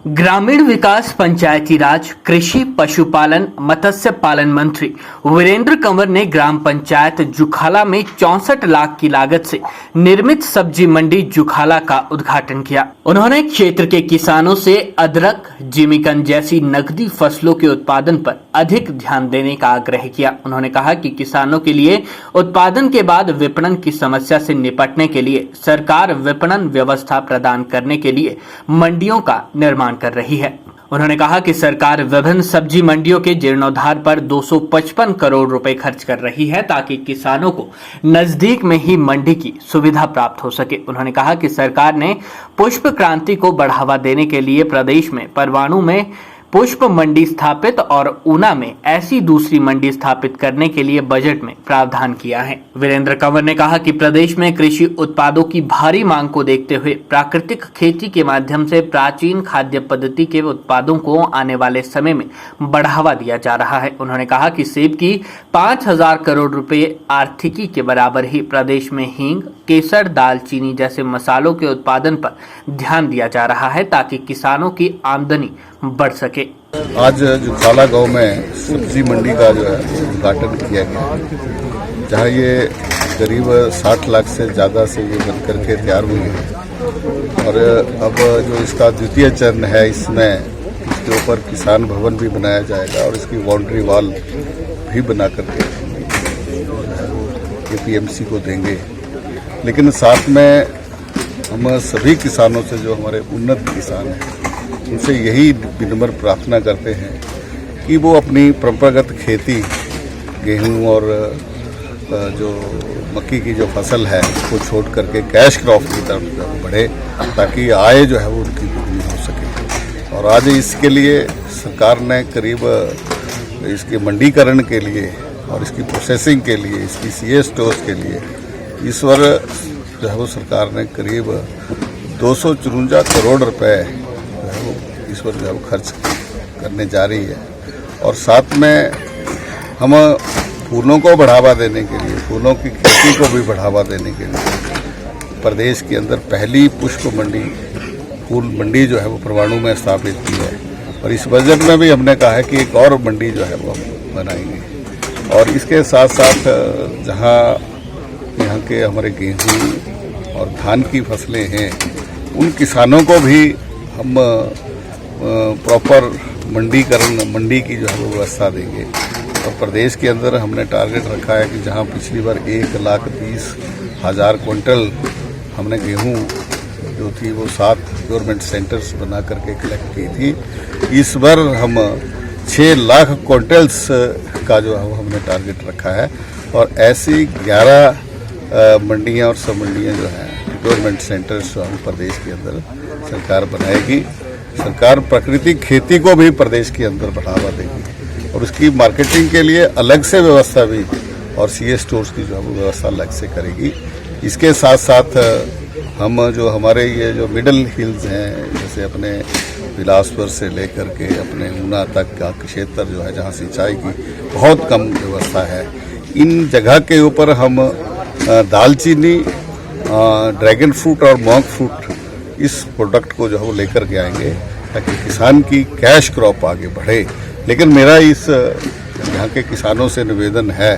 ग्रामीण विकास, पंचायती राज, कृषि, पशुपालन, मत्स्य पालन मंत्री वीरेंद्र कंवर ने ग्राम पंचायत जुखाला में 64 लाख की लागत से निर्मित सब्जी मंडी जुखाला का उद्घाटन किया। उन्होंने क्षेत्र के किसानों से अदरक, जिमीकंद जैसी नकदी फसलों के उत्पादन पर अधिक ध्यान देने का आग्रह किया। उन्होंने कहा कि किसानों के लिए उत्पादन के बाद विपणन की समस्या से निपटने के लिए सरकार विपणन व्यवस्था प्रदान करने के लिए मंडियों का निर्माण कर रही है। उन्होंने कहा कि सरकार विभिन्न सब्जी मंडियों के जीर्णोद्धार पर 255 करोड़ रुपए खर्च कर रही है ताकि किसानों को नजदीक में ही मंडी की सुविधा प्राप्त हो सके। उन्होंने कहा कि सरकार ने पुष्प क्रांति को बढ़ावा देने के लिए प्रदेश में परवाणु में पुष्प मंडी स्थापित और ऊना में ऐसी दूसरी मंडी स्थापित करने के लिए बजट में प्रावधान किया है। वीरेंद्र कंवर ने कहा कि प्रदेश में कृषि उत्पादों की भारी मांग को देखते हुए प्राकृतिक खेती के माध्यम से प्राचीन खाद्य पद्धति के उत्पादों को आने वाले समय में बढ़ावा दिया जा रहा है। उन्होंने कहा कि सेब की 5,000 करोड़ रुपए आर्थिकी के बराबर ही प्रदेश में हींग, केसर, दालचीनी जैसे मसालों के उत्पादन पर ध्यान दिया जा रहा है ताकि किसानों की आमदनी बढ़ सके। आज जुखाला गांव में सब्जी मंडी का जो है उद्घाटन किया गया, जहां ये करीब 60 लाख से ज़्यादा से ये बनकर के तैयार हुई है और अब जो इसका द्वितीय चरण है, इसमें इसके ऊपर किसान भवन भी बनाया जाएगा और इसकी बाउंड्री वॉल भी बना करके एपीएमसी को देंगे। लेकिन साथ में हम सभी किसानों से, जो हमारे उन्नत किसान हैं, उनसे यही विनम्र प्रार्थना करते हैं कि वो अपनी परंपरागत खेती, गेहूं और जो मक्की की जो फसल है उसको छोड़ करके कैश क्रॉप की तरफ बढ़े ताकि आय जो है वो उनकी दुगनी हो सके। और आज इसके लिए सरकार ने करीब इसके मंडीकरण के लिए और इसकी प्रोसेसिंग के लिए, इसकी सीए स्टोर्स के लिए इस वर्ष जो है वो सरकार ने करीब 254 करोड़ रुपए इस पर जो खर्च करने जा रही है। और साथ में हम फूलों को बढ़ावा देने के लिए, फूलों की खेती को भी बढ़ावा देने के लिए प्रदेश के अंदर पहली पुष्प मंडी, फूल मंडी जो है वो परवाणु में स्थापित की है। और इस बजट में भी हमने कहा है कि एक और मंडी जो है वो हम बनाएंगे। और इसके साथ साथ जहाँ यहाँ के हमारे गेहूँ और धान की फसलें हैं, उन किसानों को भी हम प्रॉपर मंडी की जो है वो व्यवस्था देंगे। और प्रदेश के अंदर हमने टारगेट रखा है कि जहां पिछली बार 1,30,000 क्विंटल हमने गेहूं जो थी वो 7 गवर्नमेंट सेंटर्स बना करके कलेक्ट की थी, इस बार हम 6 लाख क्विंटल्स का जो है वो हमने टारगेट रखा है। और ऐसी 11 मंडियां और सब मंडियां जो हैं गवर्नमेंट सेंटर्स जो हम प्रदेश के अंदर सरकार बनाएगी। सरकार प्राकृतिक खेती को भी प्रदेश के अंदर बढ़ावा देगी और उसकी मार्केटिंग के लिए अलग से व्यवस्था भी और सीए स्टोर्स की जो है व्यवस्था अलग से करेगी। इसके साथ साथ हम जो हमारे ये जो मिडल हिल्स हैं, जैसे अपने बिलासपुर से लेकर के अपने ऊना तक का क्षेत्र जो है जहाँ सिंचाई की बहुत कम व्यवस्था है, इन जगह के ऊपर हम दालचीनी, ड्रैगन फ्रूट और मॉन्क फ्रूट इस प्रोडक्ट को जो है वो लेकर के आएंगे ताकि किसान की कैश क्रॉप आगे बढ़े। लेकिन मेरा इस यहाँ के किसानों से निवेदन है,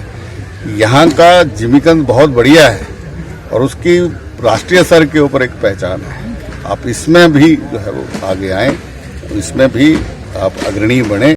यहाँ का जिमीकंद बहुत बढ़िया है और उसकी राष्ट्रीय स्तर के ऊपर एक पहचान है। आप इसमें भी जो है वो आगे आएँ, इसमें भी आप अग्रणी बने।